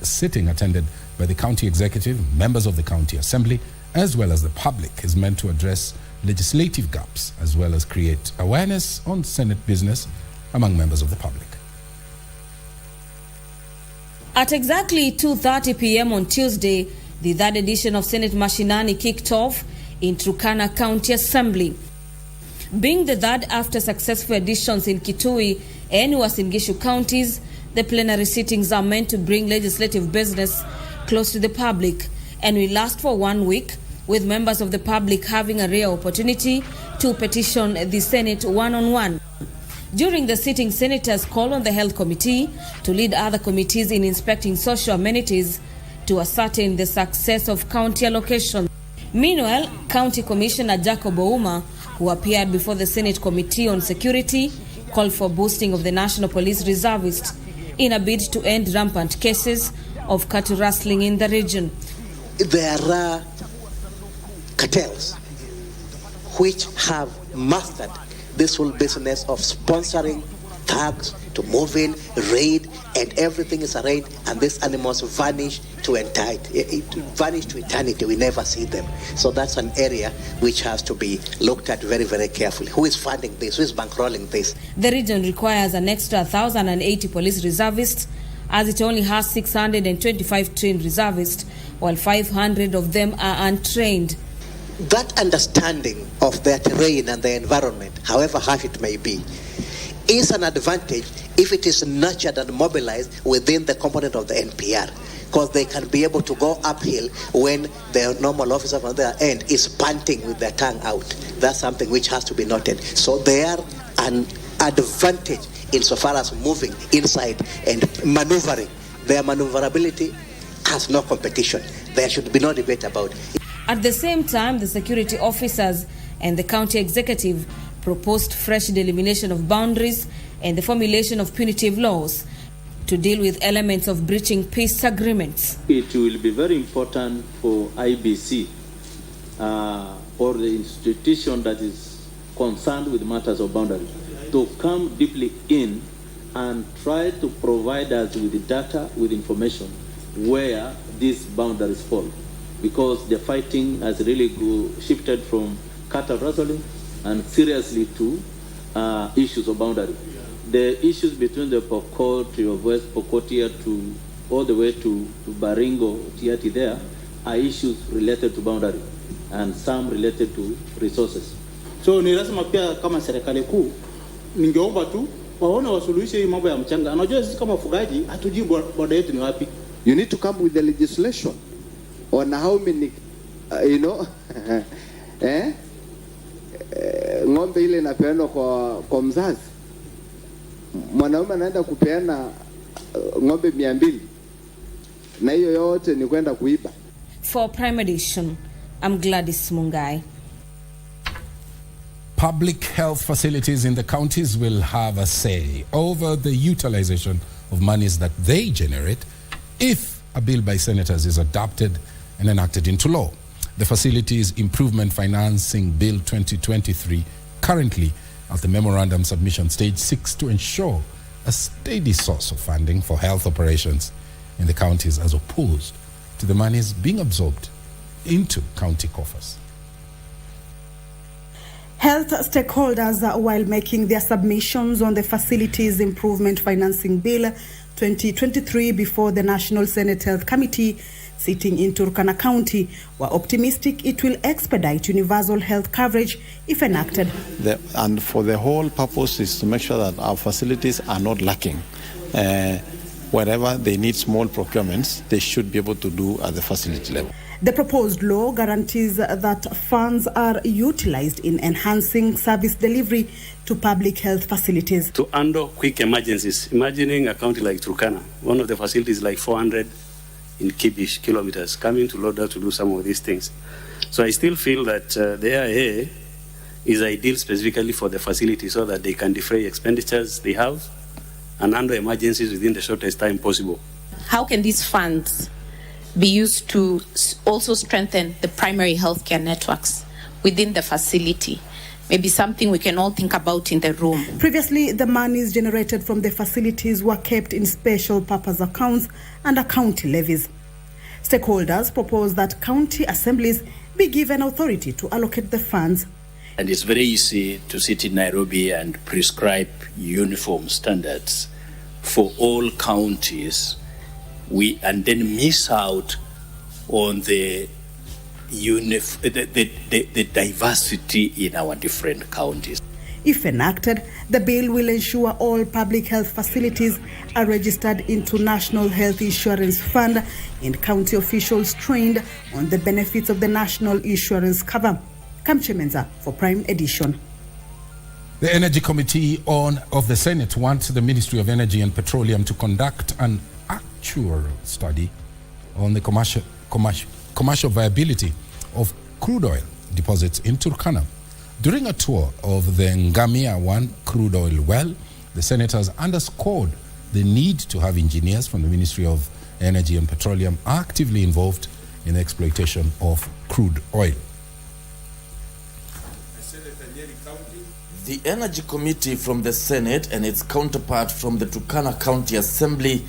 sitting attended by the county executive, members of the county assembly, as well as the public, is meant to address legislative gaps as well as create awareness on Senate business among members of the public. At exactly 2:30 p.m. on Tuesday, the third edition of Senate Mashinani kicked off in Turkana County Assembly. Being the third after successful editions in Kitui and Uasin Gishu counties, the plenary sittings are meant to bring legislative business close to the public and will last for 1 week, with members of the public having a rare opportunity to petition the Senate one-on-one. During the sitting, senators called on the Health Committee to lead other committees in inspecting social amenities to ascertain the success of county allocation. Meanwhile, County Commissioner Jacob Ouma, who appeared before the Senate Committee on Security, called for boosting of the National Police Reservists in a bid to end rampant cases of cattle rustling in the region. There are cartels which have mastered this whole business of sponsoring thugs to move in, raid, and everything is arranged, and these animals vanish to eternity. We never see them. So that's an area which has to be looked at very, very carefully. Who is funding this? Who is bankrolling this? The region requires an extra 1,080 police reservists, as it only has 625 trained reservists, while 500 of them are untrained. That understanding of their terrain and their environment, however harsh it may be, is an advantage if it is nurtured and mobilized within the component of the NPR, because they can be able to go uphill when the normal officer on their end is panting with their tongue out. That's something which has to be noted. So they are an advantage insofar as moving inside and maneuvering. Their maneuverability has no competition. There should be no debate about it. At the same time, the security officers and the county executive proposed fresh delimitation of boundaries and the formulation of punitive laws to deal with elements of breaching peace agreements. It will be very important for IBC or the institution that is concerned with matters of boundary to come deeply in and try to provide us with data, with information where these boundaries fall. Because the fighting has really shifted from cattle rustling and seriously to issues of boundary. The issues between the Pokot, of West Pokotia to all the way to Baringo, Tiati there, are issues related to boundary and some related to resources. So ni lazima pia kama serikali kuu ningeomba tu waone wasuluhishe hii mambo ya mchanga. Anajua sisi kama wafugaji hatujui boda yetu ni wapi. You need to come with the legislation on how many, ng'ombe ile inapeanwa kwa mzazi. Mwanaume anaenda kupeana ng'ombe 200 na hiyo yote ni kwenda kuiba. For Prime Edition, I'm Gladys Mungai. Public health facilities in the counties will have a say over the utilization of monies that they generate if a bill by senators is adopted and enacted into law. The Facilities Improvement Financing Bill 2023, currently at the memorandum submission stage, seeks to ensure a steady source of funding for health operations in the counties as opposed to the monies being absorbed into county coffers. Health stakeholders, while making their submissions on the Facilities Improvement Financing Bill 2023 before the National Senate Health Committee sitting in Turkana County, were optimistic it will expedite universal health coverage if enacted. And for the whole purpose is to make sure that our facilities are not lacking. Wherever they need small procurements, they should be able to do at the facility level. The proposed law guarantees that funds are utilized in enhancing service delivery to public health facilities. To handle quick emergencies, imagining a county like Turkana, one of the facilities like 400 in cubic kilometers, coming to Loda to do some of these things. So I still feel that the AIA is ideal specifically for the facility so that they can defray expenditures they have and handle emergencies within the shortest time possible. How can these funds be used to also strengthen the primary healthcare networks within the facility maybe something we can all think about in the room. Previously, the monies generated from the facilities were kept in special purpose accounts under county levies. Stakeholders propose that county assemblies be given authority to allocate the funds. And it's very easy to sit in Nairobi and prescribe uniform standards for all counties, and then miss out on the diversity in our different counties. If enacted, the bill will ensure all public health facilities are registered into National Health Insurance Fund and county officials trained on the benefits of the national insurance cover. Kamche Menza for Prime Edition. The Energy Committee of the Senate wants the Ministry of Energy and Petroleum to conduct an actual study on the commercial viability of crude oil deposits in Turkana. During a tour of the Ngamia 1 crude oil well, the senators underscored the need to have engineers from the Ministry of Energy and Petroleum actively involved in the exploitation of crude oil. The Energy Committee from the Senate and its counterpart from the Turkana County Assembly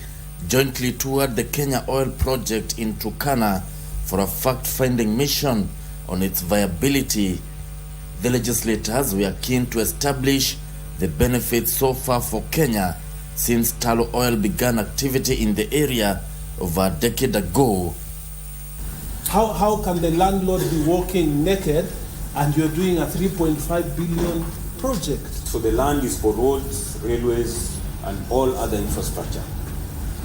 jointly toured the Kenya Oil Project in Turkana for a fact-finding mission on its viability. The legislators were keen to establish the benefits so far for Kenya since tallow oil began activity in the area over a decade ago. How can the landlord be walking naked and you're doing a 3.5 billion project? So the land is for roads, railways, and all other infrastructure.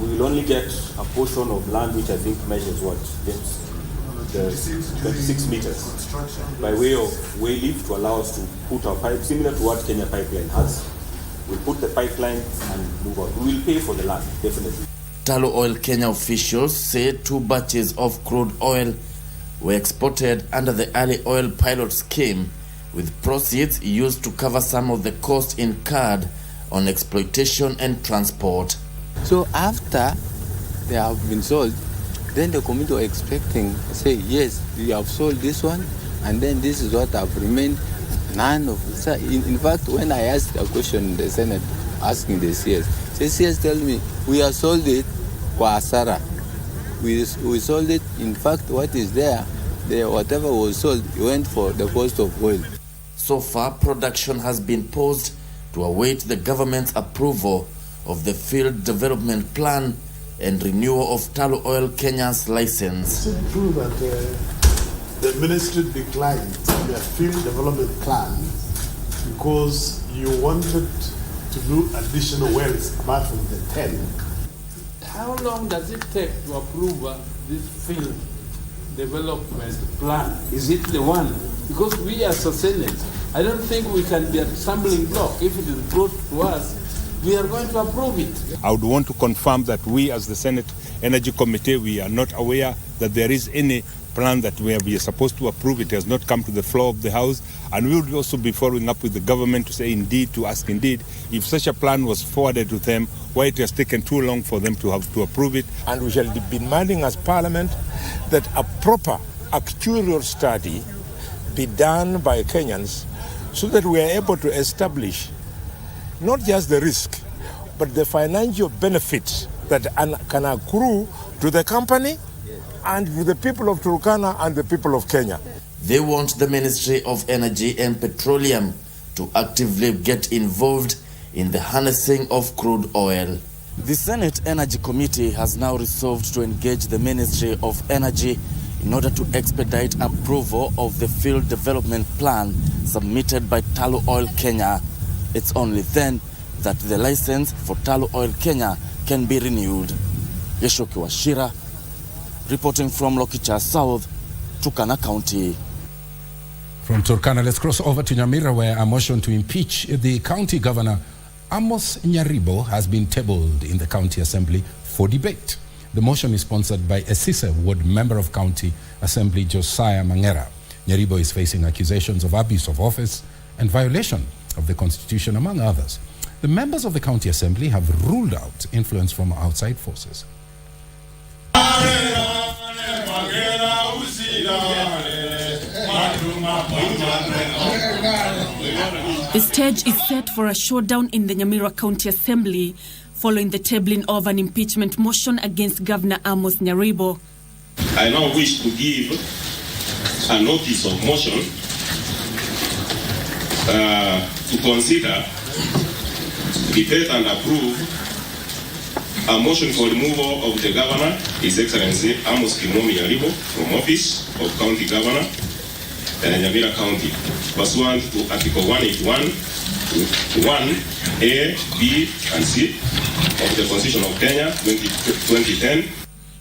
We will only get a portion of land which I think measures what? The 26 meters by way of way lift to allow us to put our pipe, similar to what Kenya Pipeline has. We'll put the pipeline and move on. We will pay for the land, definitely. Tallow Oil Kenya officials say 2 batches of crude oil were exported under the early oil pilot scheme, with proceeds used to cover some of the cost incurred on exploitation and transport. So after they have been sold, then the committee were expecting, say, yes, you have sold this one, and then this is what have remained. None of it. In fact, when I asked a question in the Senate, asking the CS, the CS tell me, we have sold it kwa asara. We sold it. In fact, what is there, whatever was sold, went for the cost of oil. So far, production has been paused to await the government's approval of the field development plan and renewal of Tallow Oil Kenya's license. It's true that the ministry declined the field development plan because you wanted to do additional wells apart from the 10. How long does it take to approve this field development plan? Is it the one? Because we as a Senate, I don't think we can be a stumbling block. If it is brought to us, we are going to approve it. I would want to confirm that we as the Senate Energy Committee, we are not aware that there is any plan that we are supposed to approve. It has not come to the floor of the House, and we will also be following up with the government to say indeed, to ask indeed, if such a plan was forwarded to them, why it has taken too long for them to have to approve it. And we shall be demanding as Parliament that a proper actuarial study be done by Kenyans so that we are able to establish not just the risk, but the financial benefits that can accrue to the company and to the people of Turkana and the people of Kenya. They want the Ministry of Energy and Petroleum to actively get involved in the harnessing of crude oil. The Senate Energy Committee has now resolved to engage the Ministry of Energy in order to expedite approval of the field development plan submitted by Tallow Oil Kenya. It's only then that the license for Tallow Oil Kenya can be renewed. Yeshoki Washira, reporting from Lokicha South, Turkana County. From Turkana, let's cross over to Nyamira, where a motion to impeach the county governor, Amos Nyaribo, has been tabled in the county assembly for debate. The motion is sponsored by a Sise Ward member of county assembly, Josiah Mangera. Nyaribo is facing accusations of abuse of office and violation of the Constitution, among others. The members of the county assembly have ruled out influence from outside forces. The stage is set for a showdown in the Nyamira County Assembly following the tabling of an impeachment motion against Governor Amos Nyaribo. I now wish to give a notice of motion to consider, debate and approve a motion for removal of the Governor, His Excellency Amos Nyaribo, from office of County Governor in Nyamira County, pursuant to Article 181, 1A, B, and C of the Constitution of Kenya, 2010.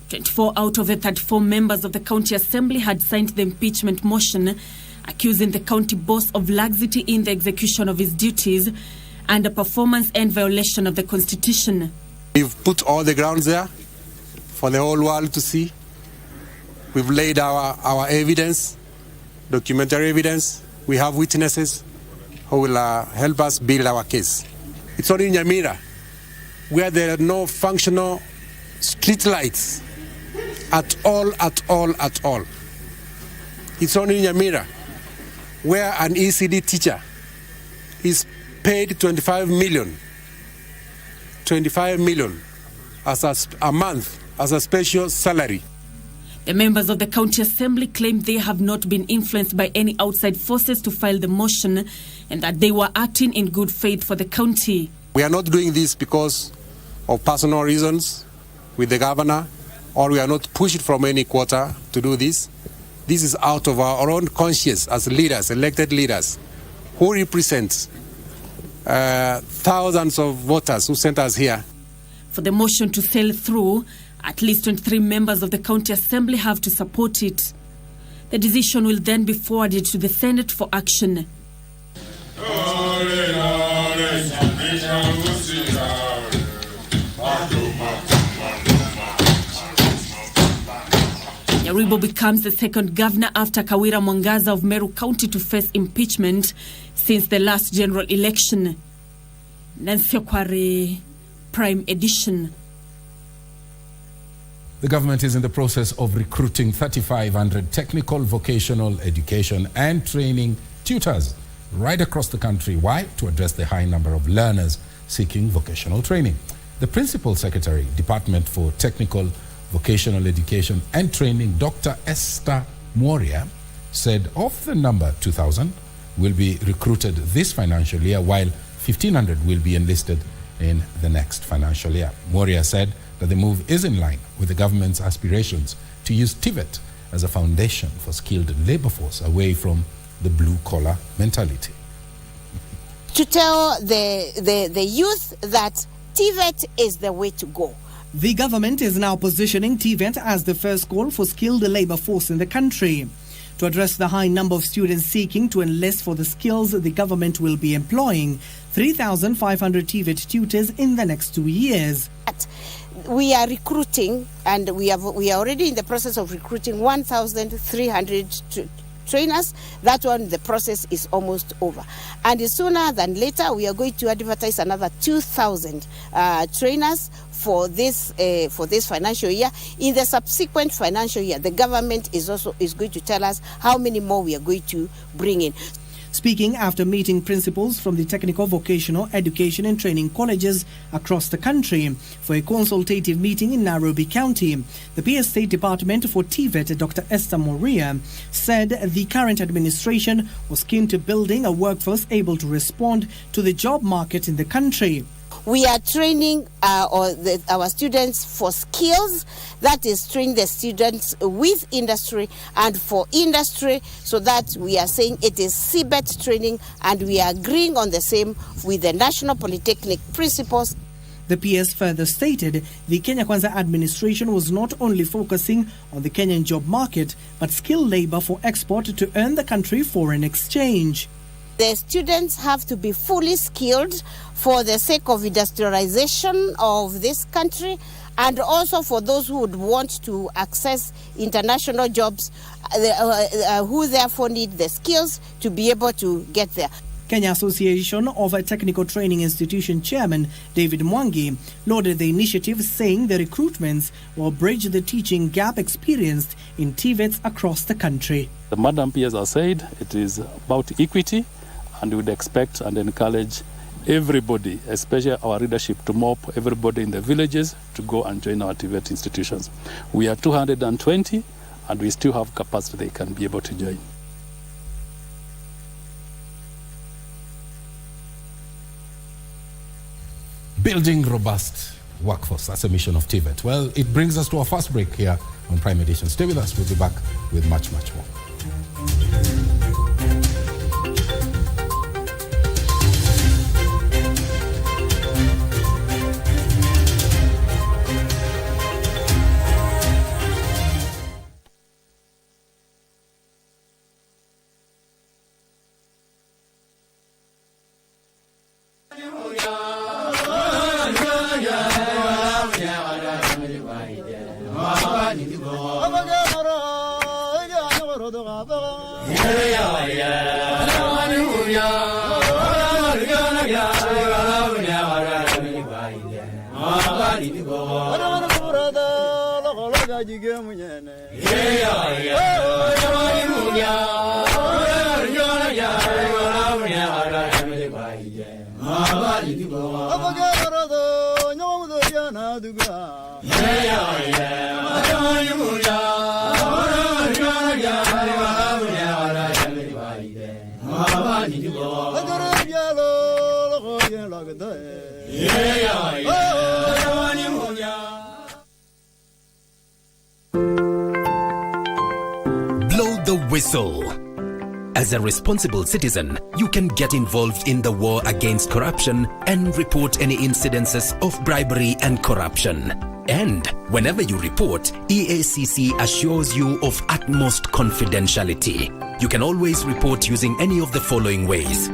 24 out of the 34 members of the County Assembly had signed the impeachment motion, accusing the county boss of laxity in the execution of his duties and a performance and violation of the Constitution. We've put all the grounds there for the whole world to see. We've laid our evidence, documentary evidence. We have witnesses who will help us build our case. It's only in Nyamira where there are no functional street lights at all. It's only in Nyamira where an ECD teacher is paid 25 million as a month as a special salary. The members of the County Assembly claim they have not been influenced by any outside forces to file the motion and that they were acting in good faith for the county. We are not doing this because of personal reasons with the governor, or we are not pushed from any quarter to do this. This is out of our own conscience as leaders, elected leaders, who represent thousands of voters who sent us here. For the motion to sail through, at least 23 members of the County Assembly have to support it. The decision will then be forwarded to the Senate for action. Nyaribo becomes the second governor after Kawira Mwangaza of Meru County to face impeachment since the last general election. Nancy Okware, Prime Edition. The government is in the process of recruiting 3,500 technical, vocational education and training tutors right across the country. Why? To address the high number of learners seeking vocational training. The Principal Secretary, Department for Technical, Vocational Education and Training, Dr. Esther Mboya, said of the number 2,000 will be recruited this financial year, while 1,500 will be enlisted in the next financial year. Mboya said that the move is in line with the government's aspirations to use TVET as a foundation for skilled labor force away from the blue-collar mentality. To tell the youth that TVET is the way to go. The government is now positioning TVET as the first call for skilled labor force in the country. To address the high number of students seeking to enlist for the skills, the government will be employing 3,500 TVET tutors in the next 2 years. We are recruiting, and we are already in the process of recruiting 1,300 trainers. That one, the process is almost over. And sooner than later, we are going to advertise another 2,000 trainers for this financial year. In the subsequent financial year, the government is going to tell us how many more we are going to bring in. Speaking after meeting principals from the technical, vocational, education and training colleges across the country for a consultative meeting in Nairobi County, the PS State Department for TVET, Dr. Esther Mboya, said the current administration was keen to building a workforce able to respond to the job market in the country. We are training our students for skills, that is train the students with industry and for industry, so that we are saying it is CBET training, and we are agreeing on the same with the National Polytechnic principals. The PS further stated the Kenya Kwanza administration was not only focusing on the Kenyan job market, but skilled labor for export to earn the country foreign exchange. The students have to be fully skilled for the sake of industrialization of this country, and also for those who would want to access international jobs, who therefore need the skills to be able to get there. Kenya Association of Technical Training Institution Chairman David Mwangi lauded the initiative, saying the recruitments will bridge the teaching gap experienced in TVETs across the country. The Madam PS has said it is about equity, and we would expect and encourage everybody, especially our leadership, to mop everybody in the villages to go and join our TVET institutions. We are 220 and we still have capacity they can be able to join. Building robust workforce, that's a mission of TVET. Well, it brings us to our first break here on Prime Edition. Stay with us, we'll be back with much, much more. Blow the whistle. As a responsible citizen, you can get involved in the war against corruption and report any incidences of bribery and corruption. And whenever you report, EACC assures you of utmost confidentiality. You can always report using any of the following ways.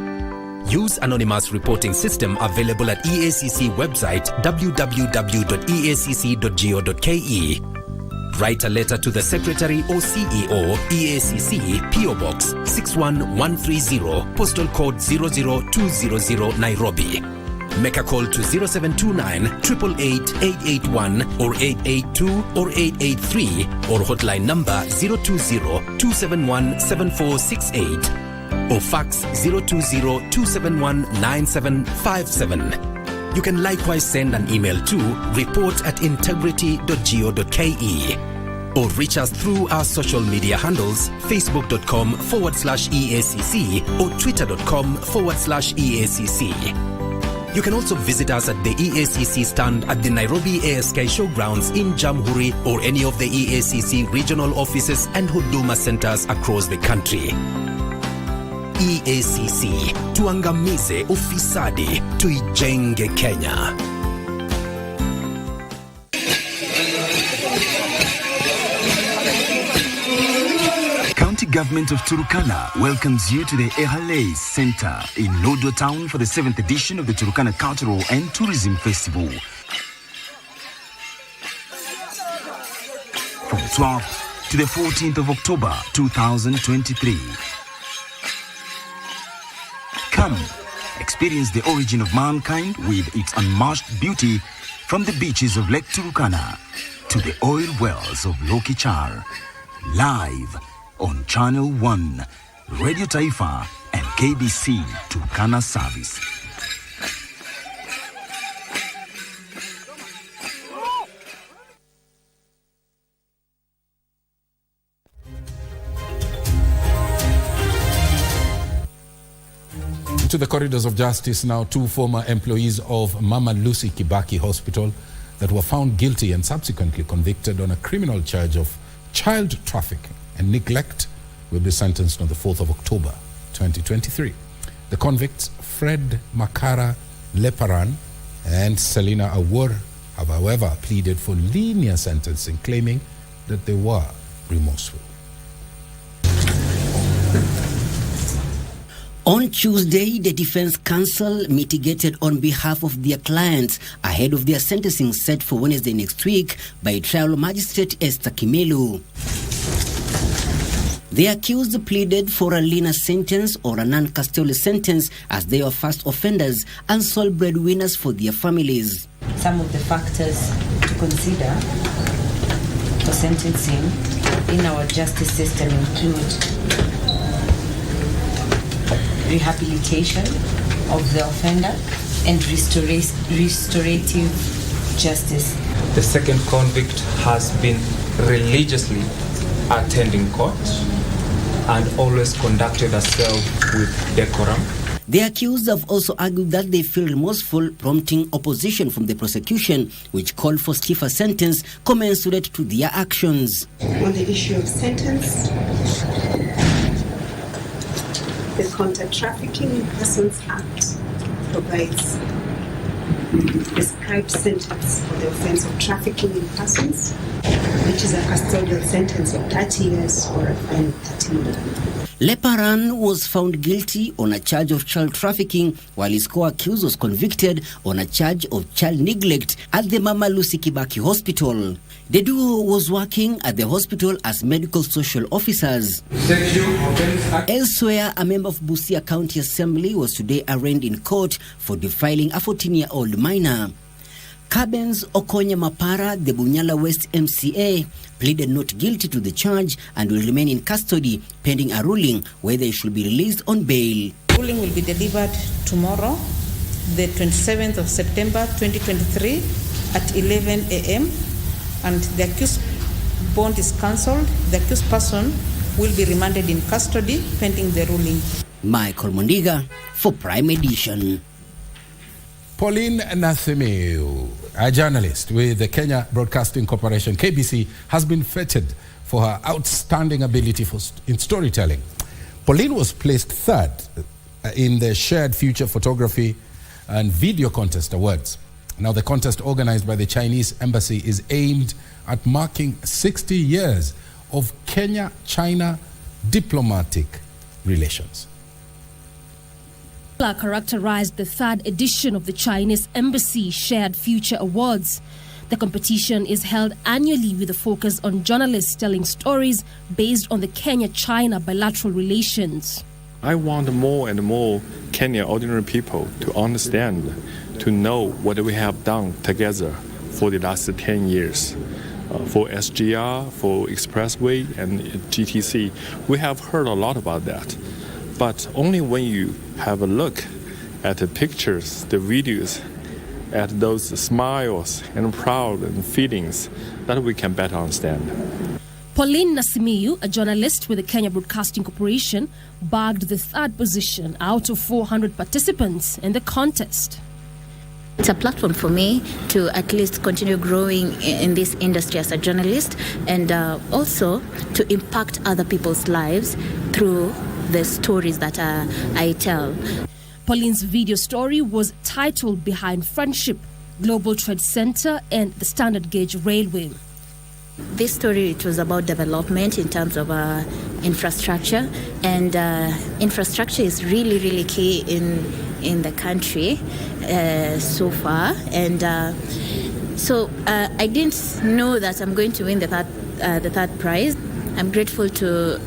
Use anonymous reporting system available at EACC website www.eacc.go.ke. Write a letter to the Secretary or CEO, EACC, PO Box 61130, postal code 00200 Nairobi. Make a call to 0729 888 881 or 882 or 883 or hotline number 020-271-7468 or fax 020-271-9757. You can likewise send an email to report@integrity.go.ke or reach us through our social media handles facebook.com/EACC or twitter.com/EACC. You can also visit us at the EACC stand at the Nairobi ASK Showgrounds in Jamhuri or any of the EACC regional offices and Huduma centers across the country. EACC, tuangamize ufisadi, tuijenge Kenya. County Government of Turkana welcomes you to the Ehale Center in Lodwar Town for the 7th edition of the Turkana Cultural and Tourism Festival. From 12th to the 14th of October 2023. Come, experience the origin of mankind with its unmatched beauty from the beaches of Lake Turkana to the oil wells of Lokichar. Live on Channel 1, Radio Taifa and KBC Turkana Service. To the corridors of justice now, two former employees of Mama Lucy Kibaki Hospital that were found guilty and subsequently convicted on a criminal charge of child trafficking and neglect will be sentenced on the 4th of October 2023. The convicts, Fred Makara Leparan and Selina Awur, have however pleaded for lenient sentencing, claiming that they were remorseful. On Tuesday, the Defense Counsel mitigated on behalf of their clients ahead of their sentencing set for Wednesday next week by trial magistrate Esther Kimelu. The accused pleaded for a leaner sentence or a non-custodial sentence as they are first offenders and sole breadwinners for their families. Some of the factors to consider for sentencing in our justice system include rehabilitation of the offender and restorative justice. The second convict has been religiously attending court and always conducted herself with decorum. The accused have also argued that they feel remorseful, prompting opposition from the prosecution, which called for stiffer sentence commensurate to their actions. On the issue of sentence, the Counter-Trafficking in Persons Act provides prescribed sentence for the offense of trafficking in persons, which is a custodial sentence of 30 years or a fine of 30 million. Leparan was found guilty on a charge of child trafficking, while his co-accused was convicted on a charge of child neglect at the Mama Lucy Kibaki Hospital. The duo was working at the hospital as medical social officers. Elsewhere, a member of Busia County Assembly was today arraigned in court for defiling a 14-year-old minor. Kabens Okonya Mapara, the Bunyala West MCA, pleaded not guilty to the charge and will remain in custody pending a ruling whether he should be released on bail. Ruling will be delivered tomorrow, the 27th of September 2023 at 11 a.m. and the accused bond is cancelled. The accused person will be remanded in custody pending the ruling. Michael Mondiga for Prime Edition. Pauline Nasimiu, a journalist with the Kenya Broadcasting Corporation, KBC, has been feted for her outstanding ability in storytelling. Pauline was placed third in the Shared Future Photography and Video Contest Awards. Now, the contest organized by the Chinese Embassy is aimed at marking 60 years of Kenya-China diplomatic relations. Characterized the third edition of the Chinese Embassy Shared Future Awards. The competition is held annually with a focus on journalists telling stories based on the Kenya-China bilateral relations. I want more and more Kenya ordinary people to understand, to know what we have done together for the last 10 years. For SGR, for Expressway and GTC, we have heard a lot about that. But only when you have a look at the pictures, the videos, at those smiles and proud and feelings, that we can better understand. Pauline Nasimiu, a journalist with the Kenya Broadcasting Corporation, bagged the third position out of 400 participants in the contest. It's a platform for me to at least continue growing in this industry as a journalist and also to impact other people's lives through the stories that I tell. Pauline's video story was titled Behind Friendship, Global Trade Center and the Standard Gauge Railway. This story, it was about development in terms of infrastructure, and infrastructure is really, really key in the country so far. And so I didn't know that I'm going to win the third prize. I'm grateful to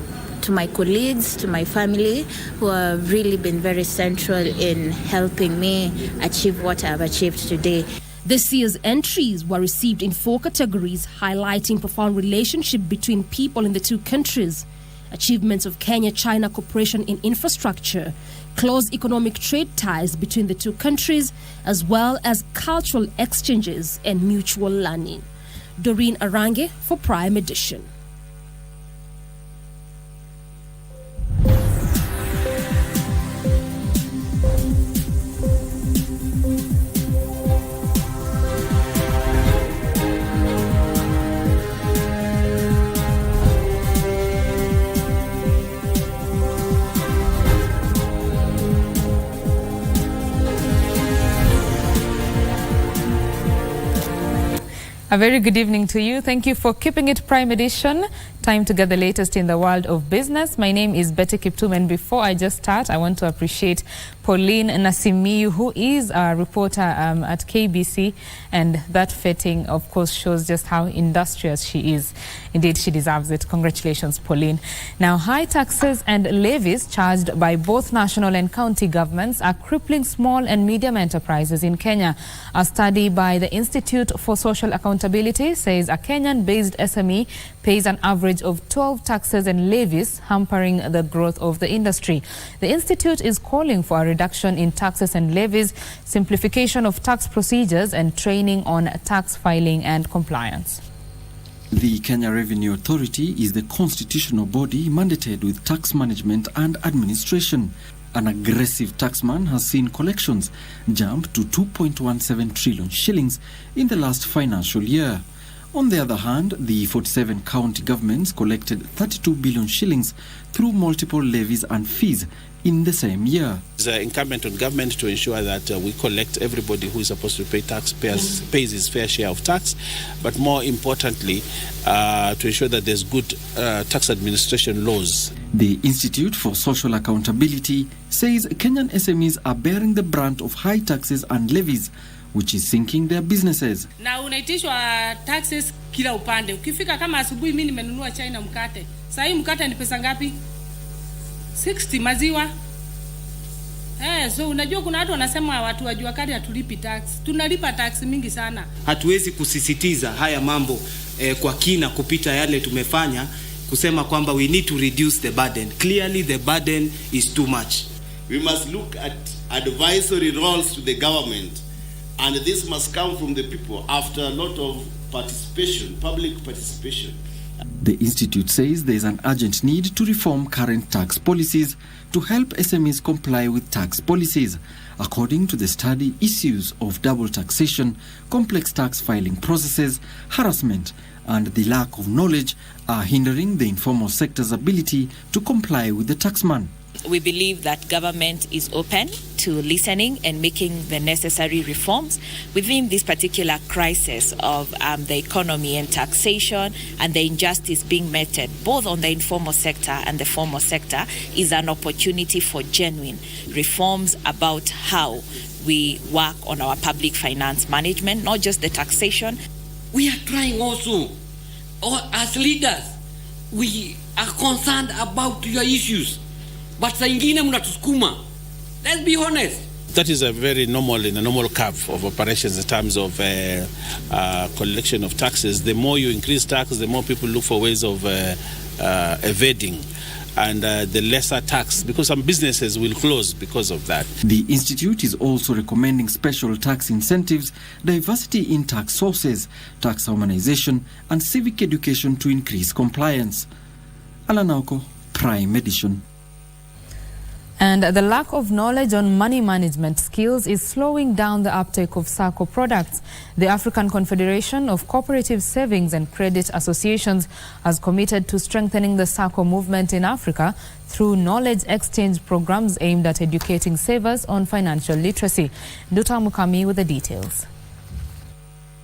my colleagues, to my family, who have really been very central in helping me achieve what I've achieved today. This year's entries were received in 4 categories, highlighting profound relationship between people in the two countries, achievements of Kenya-China cooperation in infrastructure, close economic trade ties between the two countries, as well as cultural exchanges and mutual learning. Doreen Arange for Prime Edition. A very good evening to you. Thank you for keeping it Prime Edition. Time to get the latest in the world of business. My name is Betty Kiptum, and before I just start, I want to appreciate Pauline Nasimiu, who is a reporter at KBC, and that fitting, of course, shows just how industrious she is. Indeed, she deserves it. Congratulations, Pauline. Now, high taxes and levies charged by both national and county governments are crippling small and medium enterprises in Kenya. A study by the Institute for Social Accountability says a Kenyan-based SME pays an average of 12 taxes and levies, hampering the growth of the industry. The institute is calling for a reduction in taxes and levies, simplification of tax procedures, and training on tax filing and compliance. The Kenya Revenue Authority is the constitutional body mandated with tax management and administration. An aggressive taxman has seen collections jump to 2.17 trillion shillings in the last financial year. On the other hand, the 47 county governments collected 32 billion shillings through multiple levies and fees in the same year. It's incumbent on government to ensure that we collect everybody who is supposed to pay tax, pays his fair share of tax, but more importantly, to ensure that there's good tax administration laws. The Institute for Social Accountability says Kenyan SMEs are bearing the brunt of high taxes and levies, which is sinking their businesses. Na unaitishwa taxes kila upande. Ukifika kama asubuhi mimi nimenunua China mkate. Sasa hii mkate ni pesa ngapi? 60 maziwa. So unajua kuna watu wanasema watu wa jua kali hatulipi tax. Tunalipa tax mingi sana. Hatuwezi kusisitiza haya mambo kwa kina kupita yale tumefanya, kusema kwamba we need to reduce the burden. Clearly the burden is too much. We must look at advisory roles to the government, and this must come from the people after a lot of participation, public participation. The Institute says there is an urgent need to reform current tax policies to help SMEs comply with tax policies. According to the study, issues of double taxation, complex tax filing processes, harassment, and the lack of knowledge are hindering the informal sector's ability to comply with the taxman. We believe that government is open to listening and making the necessary reforms within this particular crisis of the economy and taxation, and the injustice being meted both on the informal sector and the formal sector is an opportunity for genuine reforms about how we work on our public finance management, not just the taxation. We are trying also, or as leaders, we are concerned about your issues. But sa ingine mnatusukuma. Let's be honest. That is a very normal, in a normal curve of operations in terms of collection of taxes. The more you increase tax, the more people look for ways of evading, and the lesser tax, because some businesses will close because of that. The Institute is also recommending special tax incentives, diversity in tax sources, tax harmonization, and civic education to increase compliance. Alanauko, Prime Edition. And the lack of knowledge on money management skills is slowing down the uptake of SACCO products. The African Confederation of Cooperative Savings and Credit Associations has committed to strengthening the SACCO movement in Africa through knowledge exchange programs aimed at educating savers on financial literacy. Duta Mukami with the details.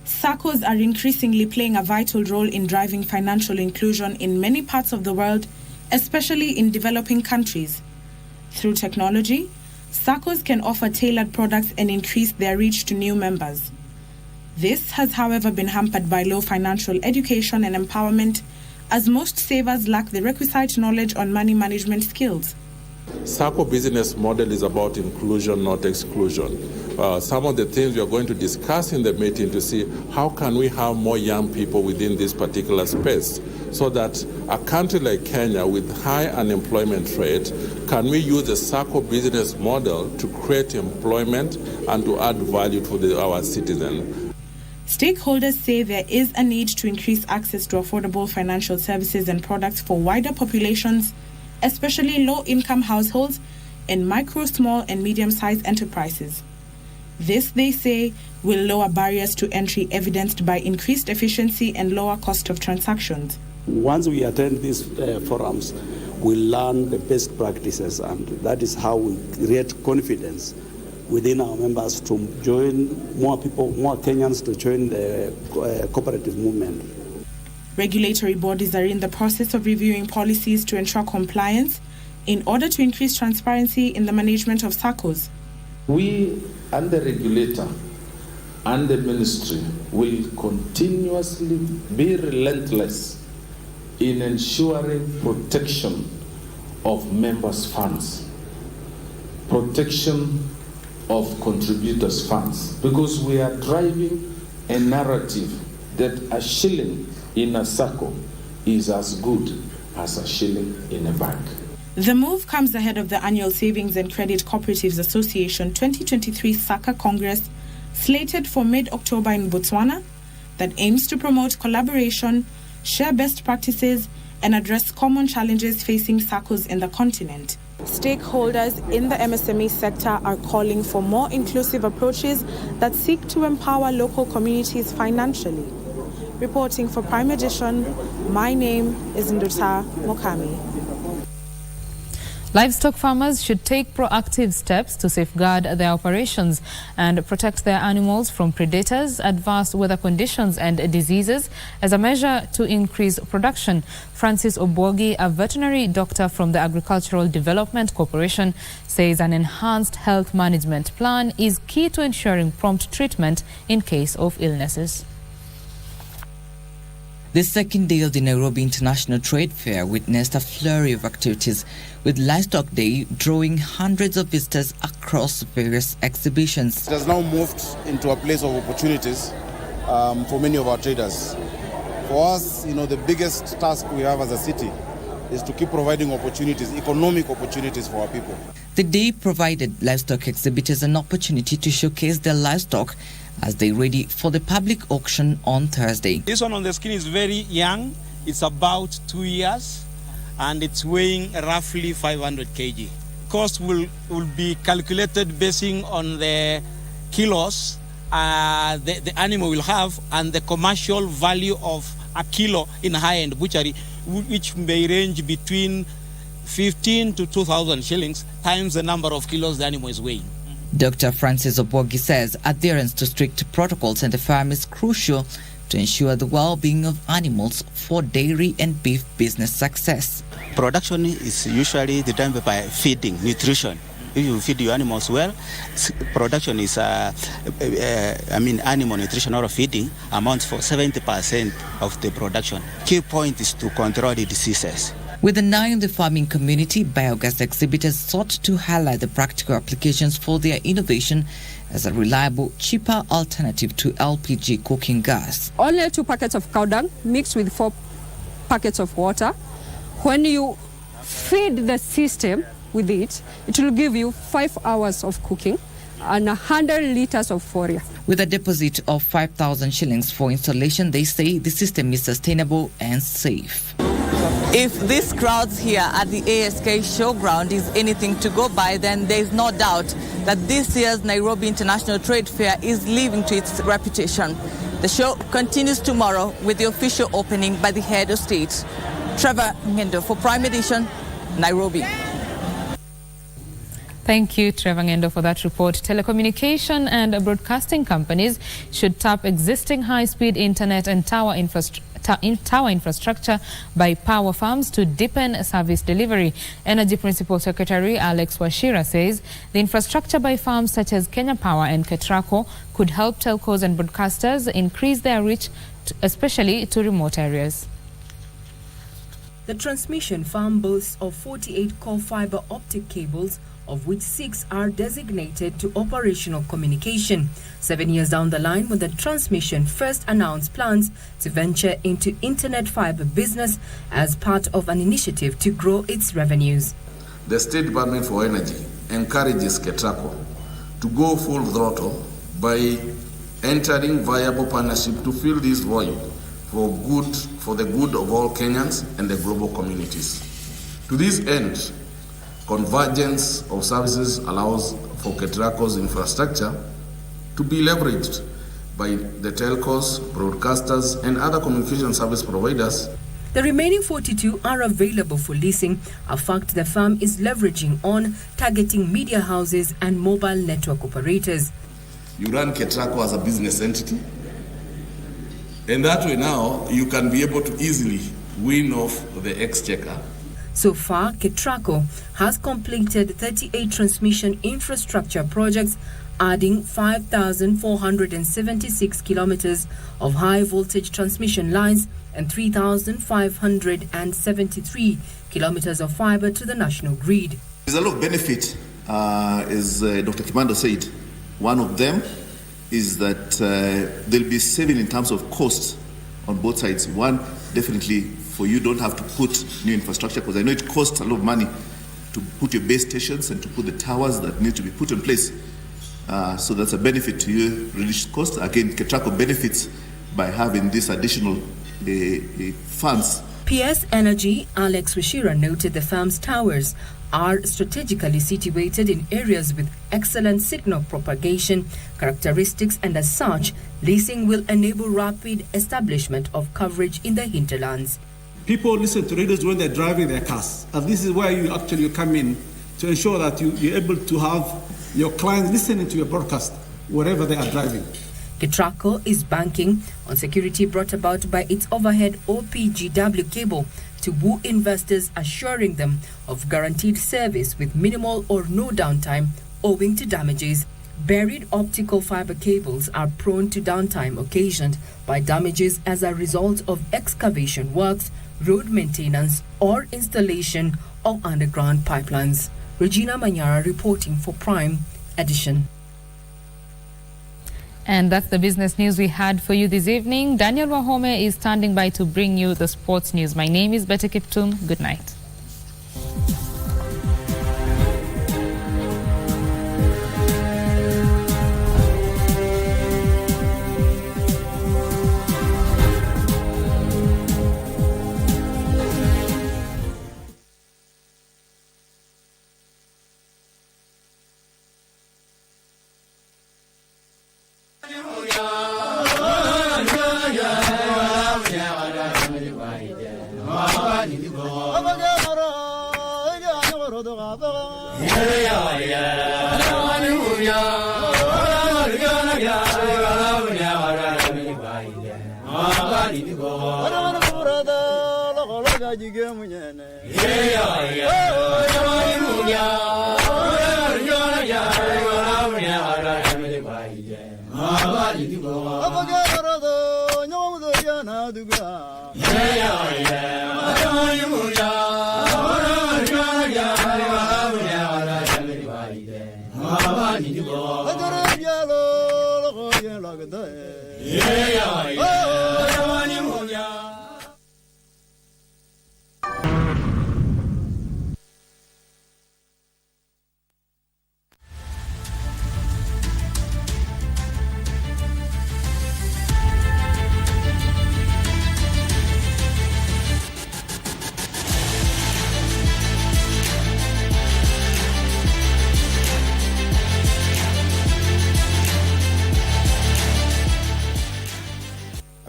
SACCOs are increasingly playing a vital role in driving financial inclusion in many parts of the world, especially in developing countries. Through technology, SACCOs can offer tailored products and increase their reach to new members. This has, however, been hampered by low financial education and empowerment, as most savers lack the requisite knowledge on money management skills. SACCO business model is about inclusion, not exclusion. Some of the things we are going to discuss in the meeting to see how can we have more young people within this particular space, so that a country like Kenya with high unemployment rate, can we use the SACCO business model to create employment and to add value to our citizens. Stakeholders say there is a need to increase access to affordable financial services and products for wider populations, especially low-income households and micro, small and medium-sized enterprises. This, they say, will lower barriers to entry evidenced by increased efficiency and lower cost of transactions. Once we attend these forums, we learn the best practices, and that is how we create confidence within our members to join more people, more Kenyans to join the cooperative movement. Regulatory bodies are in the process of reviewing policies to ensure compliance in order to increase transparency in the management of SACCOs. We and the regulator and the ministry will continuously be relentless in ensuring protection of members' funds, protection of contributors' funds, because we are driving a narrative that a shilling in a SACCO is as good as a shilling in a bank. The move comes ahead of the annual Savings and Credit Cooperatives Association 2023 SACA Congress, slated for mid-October in Botswana, that aims to promote collaboration, share best practices, and address common challenges facing SACCOs in the continent. Stakeholders in the MSME sector are calling for more inclusive approaches that seek to empower local communities financially. Reporting for Prime Edition, my name is Nduta Mokami. Livestock farmers should take proactive steps to safeguard their operations and protect their animals from predators, adverse weather conditions and diseases as a measure to increase production. Francis Obogi, a veterinary doctor from the Agricultural Development Corporation, says an enhanced health management plan is key to ensuring prompt treatment in case of illnesses. The second day of the Nairobi International Trade Fair witnessed a flurry of activities, with Livestock Day drawing hundreds of visitors across various exhibitions. It has now moved into a place of opportunities for many of our traders. For us, the biggest task we have as a city is to keep providing opportunities, economic opportunities for our people. The day provided livestock exhibitors an opportunity to showcase their livestock as they ready for the public auction on Thursday. This one on the screen is very young. It's about 2 years and it's weighing roughly 500 kg. Cost will be calculated basing on the kilos the animal will have and the commercial value of a kilo in high-end butchery, which may range between 15 to 2,000 shillings times the number of kilos the animal is weighing. Dr. Francis Obogi says adherence to strict protocols in the farm is crucial to ensure the well-being of animals for dairy and beef business success. Production is usually determined by feeding, nutrition. If you feed your animals well, production is, animal nutrition or feeding amounts for 70% of the production. Key point is to control the diseases. With an eye on the farming community, biogas exhibitors sought to highlight the practical applications for their innovation as a reliable, cheaper alternative to LPG cooking gas. Only 2 packets of cow dung mixed with 4 packets of water. When you feed the system with it, it will give you 5 hours of cooking and 100 liters of forage. With a deposit of 5,000 shillings for installation, they say the system is sustainable and safe. If these crowds here at the ASK showground is anything to go by, then there is no doubt that this year's Nairobi International Trade Fair is living to its reputation. The show continues tomorrow with the official opening by the head of state. Trevor Ngendo for Prime Edition, Nairobi. Thank you, Trevor Ngendo, for that report. Telecommunication and broadcasting companies should tap existing high-speed internet and tower infrastructure by power firms to deepen service delivery. Energy Principal Secretary Alex Washira says the infrastructure by firms such as Kenya Power and Ketraco could help telcos and broadcasters increase their reach, especially to remote areas. The transmission farm boasts of 48 core fiber optic cables, of which 6 are designated to operational communication. 7 years down the line, when the transmission first announced plans to venture into internet fiber business as part of an initiative to grow its revenues. The State Department for Energy encourages Ketraco to go full throttle by entering viable partnership to fill this void for the good of all Kenyans and the global communities. To this end, convergence of services allows for Ketraco's infrastructure to be leveraged by the telcos, broadcasters, and other communication service providers. The remaining 42 are available for leasing, a fact the firm is leveraging on, targeting media houses and mobile network operators. You run Ketraco as a business entity, and that way now you can be able to easily win off the exchequer. So far, Ketraco has completed 38 transmission infrastructure projects, adding 5,476 kilometers of high-voltage transmission lines and 3,573 kilometers of fiber to the national grid. There's a lot of benefit, as Dr. Kimando said. One of them is that there'll be saving in terms of cost on both sides. One, definitely for you don't have to put new infrastructure, because I know it costs a lot of money to put your base stations and to put the towers that need to be put in place. So that's a benefit to you, reduced cost. Again, KETRACO benefits by having this additional funds. PS Energy Alex Wishira noted the farm's towers are strategically situated in areas with excellent signal propagation characteristics, and as such, leasing will enable rapid establishment of coverage in the hinterlands. People listen to radios when they're driving their cars, and this is where you come in to ensure that you're able to have your clients listening to your broadcast wherever they are driving. KETRACO is banking on security brought about by its overhead OPGW cable to woo investors, assuring them of guaranteed service with minimal or no downtime owing to damages. Buried optical fiber cables are prone to downtime occasioned by damages as a result of excavation works, road maintenance, or installation of underground pipelines. Regina Manyara reporting for Prime Edition. And that's the business news we had for you this evening. Daniel Wahome is standing by to bring you the sports news. My name is Betty Kiptum. Good night.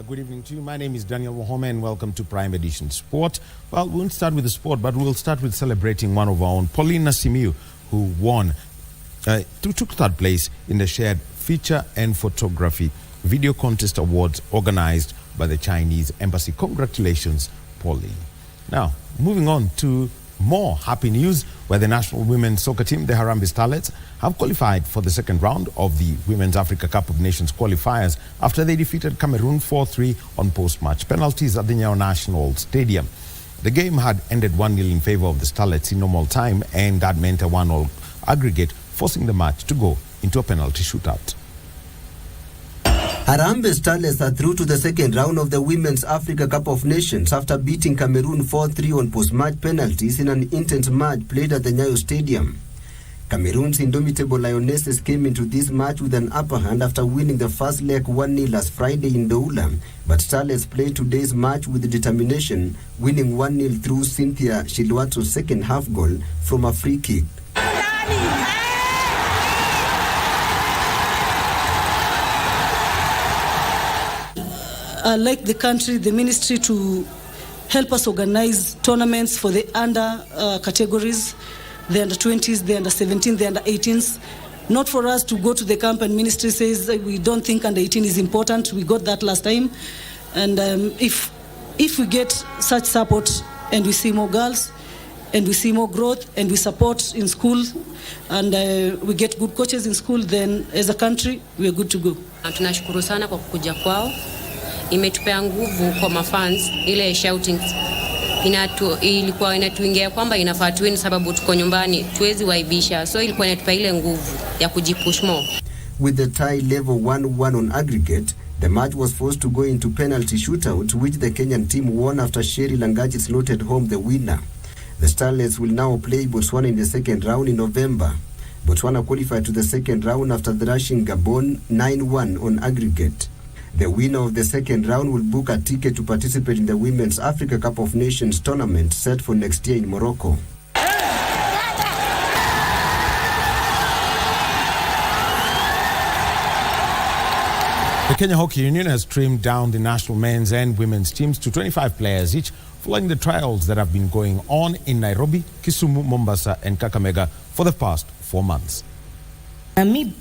Good evening to you. My name is Daniel Wahome and welcome to Prime Edition Sport. Well, we won't start with the sport, but we'll start with celebrating one of our own, Paulina Simiu, who took third place in the shared feature and photography video contest awards organized by the Chinese Embassy. Congratulations, Pauline. Now, moving on to more happy news, where the national women's soccer team, the Harambee Starlets, have qualified for the second round of the Women's Africa Cup of Nations qualifiers after they defeated Cameroon 4-3 on post-match penalties at the Nyao National Stadium. The game had ended 1-0 in favor of the Starlets in normal time, and that meant a 1-1 aggregate, forcing the match to go into a penalty shootout. Harambee Starlets are through to the second round of the Women's Africa Cup of Nations after beating Cameroon 4-3 on post-match penalties in an intense match played at the Nyayo Stadium. Cameroon's indomitable Lionesses came into this match with an upper hand after winning the first leg 1-0 last Friday in Douala, but Starlets played today's match with determination, winning 1-0 through Cynthia Shilwato's second half goal from a free kick. I'd like the country, the ministry, to help us organize tournaments for the under categories, the under 20s, the under 17s, the under 18s. Not for us to go to the camp and ministry says we don't think under 18 is important. We got that last time. And if we get such support and we see more girls and we see more growth and we support in school and we get good coaches in school, then as a country, we are good to go. Tunashukuru sana kwa kukuja kwao. Imetupea nguvu kwa mafans, ile shouting ilikuwa inatuingia kwamba inafaa tuwe sababu tuko nyumbani, tuwezi waibisha, so ilikuwa inatupa ile nguvu ya kujipush more. With the tie level 1-1 on aggregate, The match was forced to go into penalty shootout, which the Kenyan team won after Sherry Langachi slotted home the winner. The Starlets will now play Botswana in the second round in November. Botswana qualified to the second round after thrashing Gabon 9-1 on aggregate. The winner of the second round will book a ticket to participate in the Women's Africa Cup of Nations tournament set for next year in Morocco. The Kenya Hockey Union has trimmed down the national men's and women's teams to 25 players each, following the trials that have been going on in Nairobi, Kisumu, Mombasa and Kakamega for the past 4 months. The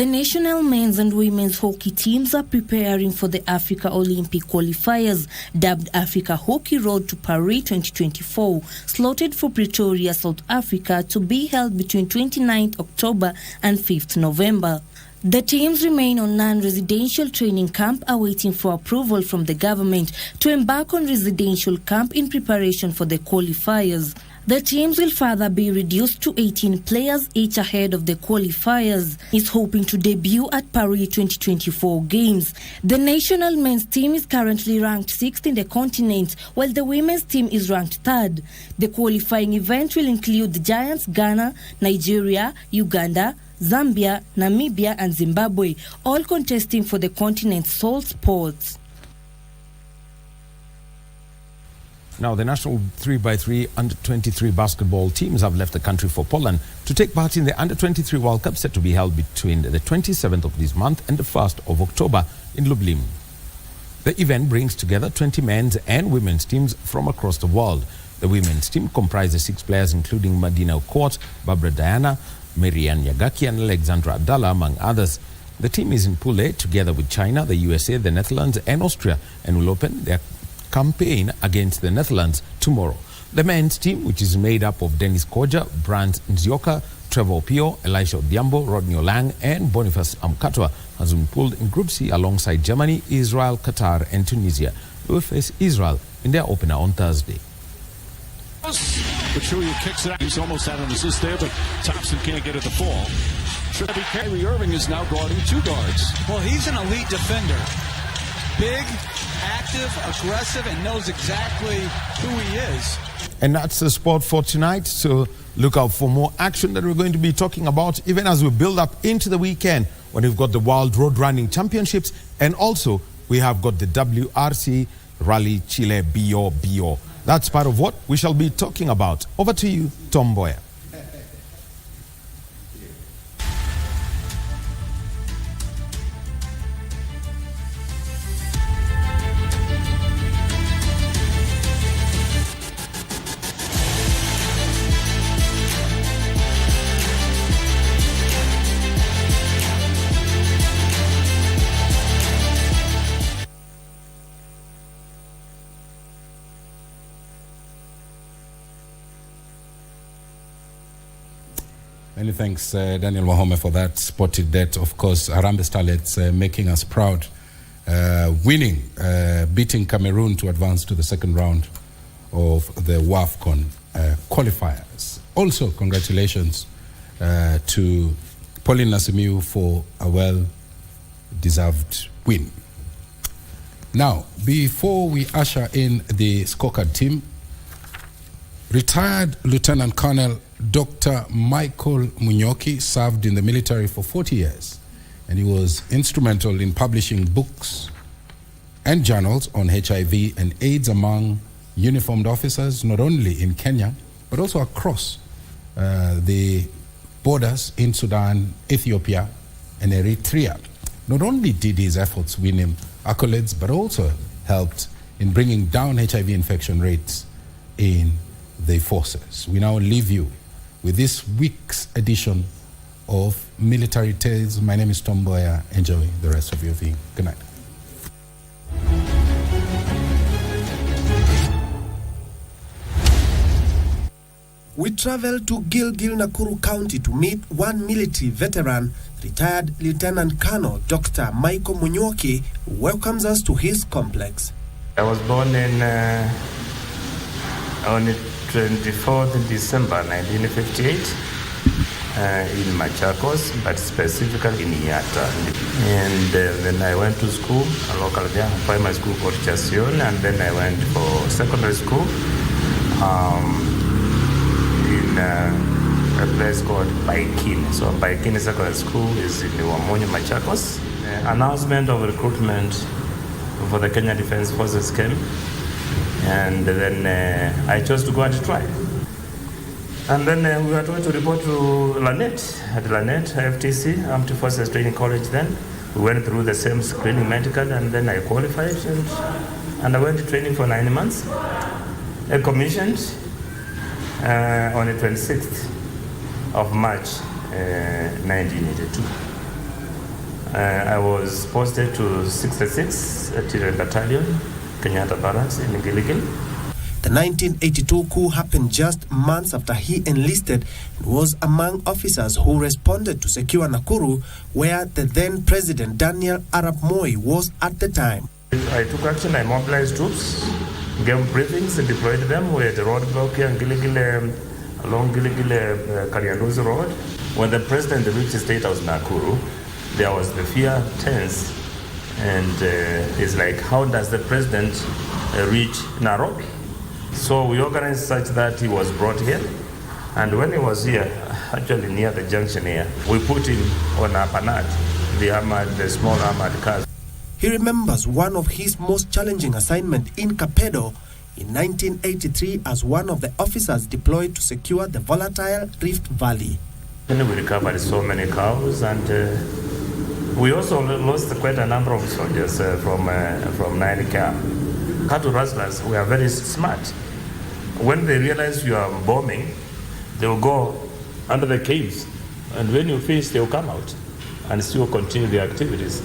national men's and women's hockey teams are preparing for the Africa Olympic qualifiers, dubbed Africa Hockey Road to Paris 2024, slotted for Pretoria, South Africa, to be held between 29th October and 5th November. The teams remain on non-residential training camp awaiting for approval from the government to embark on residential camp in preparation for the qualifiers. The teams will further be reduced to 18 players each ahead of the qualifiers. Is hoping to debut at Paris 2024 games. The national men's team is currently ranked 6th in the continent, while the women's team is ranked 3rd. The qualifying event will include the giants Ghana, Nigeria, Uganda, Zambia, Namibia and Zimbabwe, all contesting for the continent's sole sports. Now, the national 3x3 under-23 basketball teams have left the country for Poland to take part in the under-23 World Cup set to be held between the 27th of this month and the 1st of October in Lublin. The event brings together 20 men's and women's teams from across the world. The women's team comprises 6 players, including Madina Okot, Barbara Diana, Marianne Yagaki and Alexandra Adala, among others. The team is in Pool A together with China, the USA, the Netherlands and Austria, and will open their campaign against the Netherlands tomorrow. The men's team, which is made up of Dennis Koja, Brant Nzioka, Trevor Pio, Elisha Odiambo, Rodney Olang and Boniface Amkatwa, has been pulled in Group C alongside Germany, Israel, Qatar and Tunisia. They will face Israel in their opener on Thursday. Pachulia kicks it out. He's almost had an assist there, but Thompson can't get it to fall. Kyrie Irving is now guarding 2 guards. Well, he's an elite defender. Big, active, aggressive, and knows exactly who he is. And that's the sport for tonight. So look out for more action that we're going to be talking about, even as we build up into the weekend when we've got the World Road Running Championships. And also, we have got the WRC Rally Chile Bio. That's part of what we shall be talking about. Over to you, Mboya. Many thanks, Daniel Wahome, for that spotted that. Of course, Harambee Starlets making us proud, winning, beating Cameroon to advance to the second round of the WAFCON qualifiers. Also, congratulations to Pauline Nasimiu for a well-deserved win. Now, before we usher in the scorecard team, retired Lieutenant Colonel Dr. Michael Munyoki served in the military for 40 years, and he was instrumental in publishing books and journals on HIV and AIDS among uniformed officers, not only in Kenya, but also across the borders in Sudan, Ethiopia, and Eritrea. Not only did his efforts win him accolades, but also helped in bringing down HIV infection rates in the forces. We now leave you with this week's edition of Military Tales. My name is Mboya. Enjoy the rest of your evening. Good night. We traveled to Gilgil, Nakuru County to meet one military veteran, retired Lieutenant Colonel Dr. Michael Munyoki, who welcomes us to his complex. I was born on the 24th December 1958 in Machakos, but specifically in Yata. And then I went to school, a local primary school called Chasion, and then I went for secondary school in a place called Baikin. So Baikin Secondary School is in Wamonyo, Machakos. The announcement of recruitment for the Kenya Defense Forces came, and then I chose to go and try. And then we were told to report to Lanet, at Lanet, FTC, Armed Forces Training College then. We went through the same screening medical, and then I qualified, and I went to training for 9 months. I commissioned on the 26th of March 1982. I was posted to 66 Artillery Battalion, Kenyatta Barracks in Gilgil. The 1982 coup happened just months after he enlisted and was among officers who responded to secure Nakuru, where the then President Daniel Arap Moi was at the time. I took action, I mobilized troops, gave briefings and deployed them. We had a roadblock here in Gilgil, along Gilgil Karianduzi Road. When the President reached the State House Nakuru, there was the fear tense, and it's like, how does the President reach Nairobi? So we organized such that he was brought here, and when he was here, actually near the junction here, we put him on a panad, the small armored cars. He remembers one of his most challenging assignments in Kapedo in 1983 as one of the officers deployed to secure the volatile Rift Valley. And we recovered so many cows, and we also lost quite a number of soldiers from Nairobi. Cattle rustlers were very smart. When they realize you are bombing, they will go under the caves, and when you finish, they will come out and still continue their activities.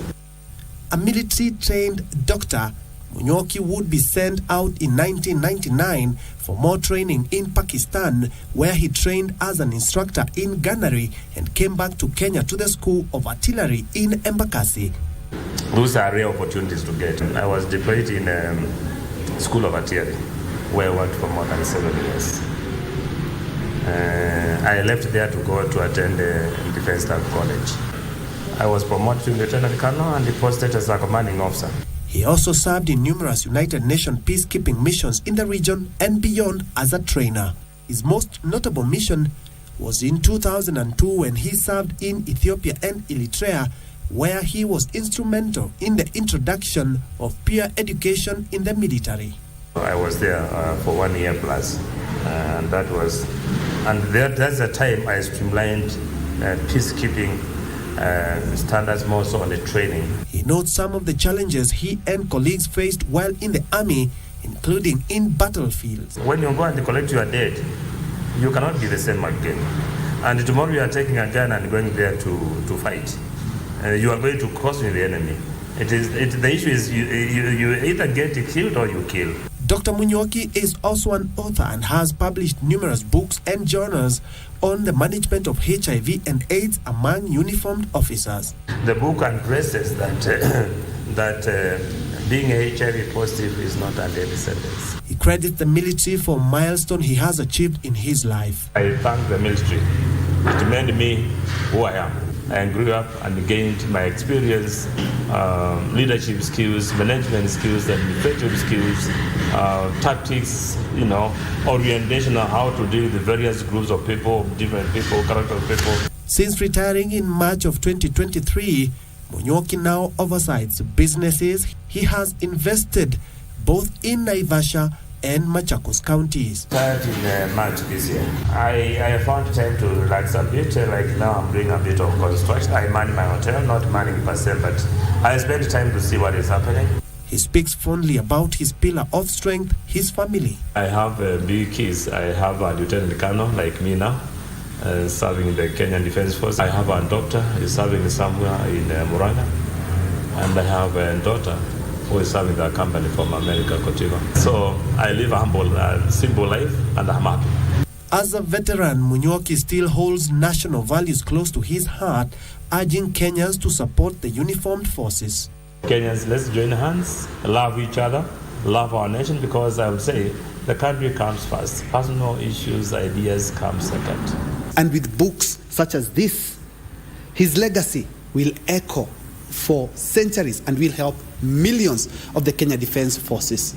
A military-trained doctor, Munyoki would be sent out in 1999 for more training in Pakistan, where he trained as an instructor in gunnery and came back to Kenya to the School of Artillery in Embakasi. Those are rare opportunities to get. I was deployed in School of Artillery, where I worked for more than 7 years. I left there to go to attend Defense Staff College. I was promoted to Lieutenant Colonel and posted as a commanding officer. He also served in numerous United Nations peacekeeping missions in the region and beyond as a trainer. His most notable mission was in 2002 when he served in Ethiopia and Eritrea, where he was instrumental in the introduction of peer education in the military. I was there for 1 year plus, and that's the time I streamlined peacekeeping standards more so on the training. He notes some of the challenges he and colleagues faced while in the army, including in battlefields. When you go and collect your dead, you cannot be the same again. And tomorrow you are taking a gun and going there to fight. You are going to cross with the enemy. The issue is you either get killed or you kill. Dr. Munyoki is also an author and has published numerous books and journals on the management of HIV and AIDS among uniformed officers. The book addresses that being HIV positive is not a daily sentence. He credits the military for milestone he has achieved in his life. I thank the military. It made me who I am. I grew up and gained my experience, leadership skills, management skills, administrative skills, tactics, orientation on how to deal with the various groups of people, different people, character of people. Since retiring in March of 2023, Munyoki now oversees businesses he has invested both in Naivasha and Machakos counties. Started in March this year. I found time to relax a bit. Like now I'm doing a bit of construction. I man my hotel, not manning per se, but I spend time to see what is happening. He speaks fondly about his pillar of strength, his family. I have big kids. I have a lieutenant colonel like me now, serving the Kenyan Defense Force. I have a doctor, he's serving somewhere in Muranga. And I have a daughter who is serving the company from America, Cotigo. So I live a humble, simple life, and I'm happy. As a veteran, Munyoki still holds national values close to his heart, urging Kenyans to support the uniformed forces. Kenyans, let's join hands, love each other, love our nation, because I would say the country comes first. Personal issues, ideas come second. And with books, such as this, his legacy will echo for centuries and will help millions of the Kenya Defence Forces.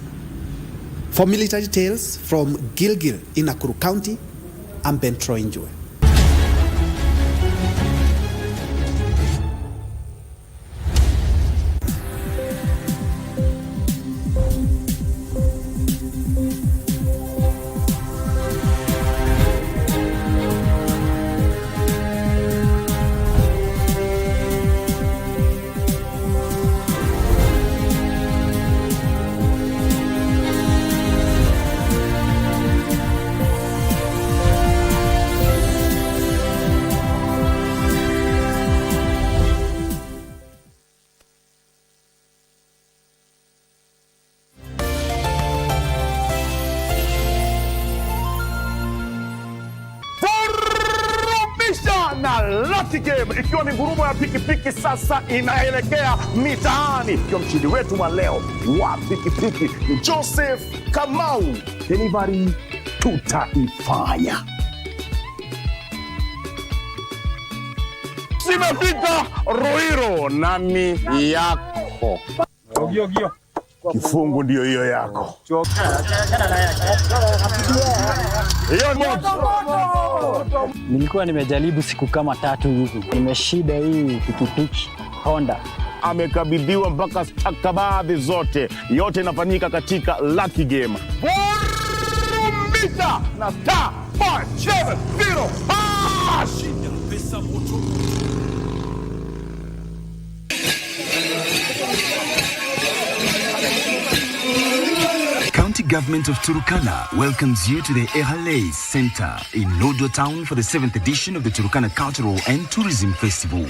For Military Tales from Gilgil in Nakuru County, I'm Ben Troinjue. Na Lucky Game ikiwa ni ngurumo ya pikipiki sasa inaelekea mitaani. Ikiwa mshindi wetu wa leo wa pikipiki ni Joseph Kamau. Delivery tutaifanya. Simefika Ruiru, nami yako Ogio. Kifungu ndio hiyo yako. Nilikuwa nimejaribu siku kama 3 hivi. Nimeshida hii pikipiki Honda. Amekabidhiwa mpaka stakabadhi zote. Yote inafanyika katika Lucky Game. Vurumisha na star 570. Shinda pesa moto. County Government of Turkana welcomes you to the Ehale Center in Nodo Town for the 7th edition of the Turkana Cultural and Tourism Festival.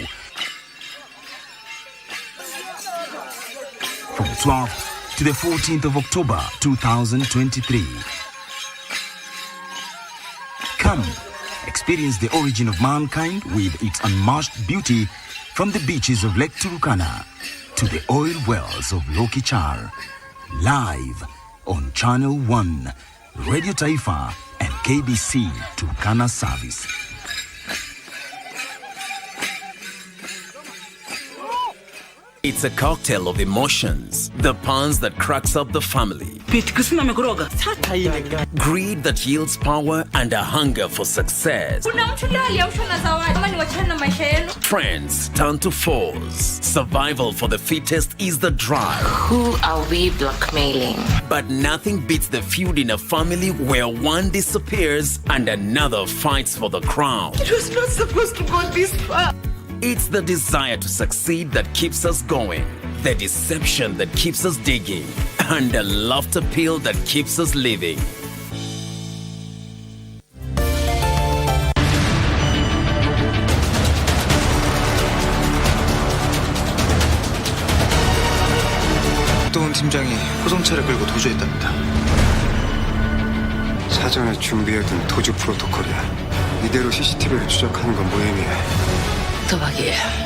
From the 12th to the 14th of October 2023. Come, experience the origin of mankind with its unmatched beauty from the beaches of Lake Turkana to the oil wells of Lokichar. Live on Channel 1, Radio Taifa and KBC Turkana Service. It's a cocktail of emotions. The puns that cracks up the family. Greed that yields power and a hunger for success. Friends turn to foes. Survival for the fittest is the drive. Who are we blackmailing? But nothing beats the feud in a family where one disappears and another fights for the crown. It was not supposed to go this far. It's the desire to succeed that keeps us going, the deception that keeps us digging, and the laughter pill that keeps us living. 박동훈 팀장이 호송차를 끌고 도주했답니다. 사전에 준비해둔 도주 프로토콜이야. 이대로 CCTV를 추적하는 건 무의미해. 도박이에요.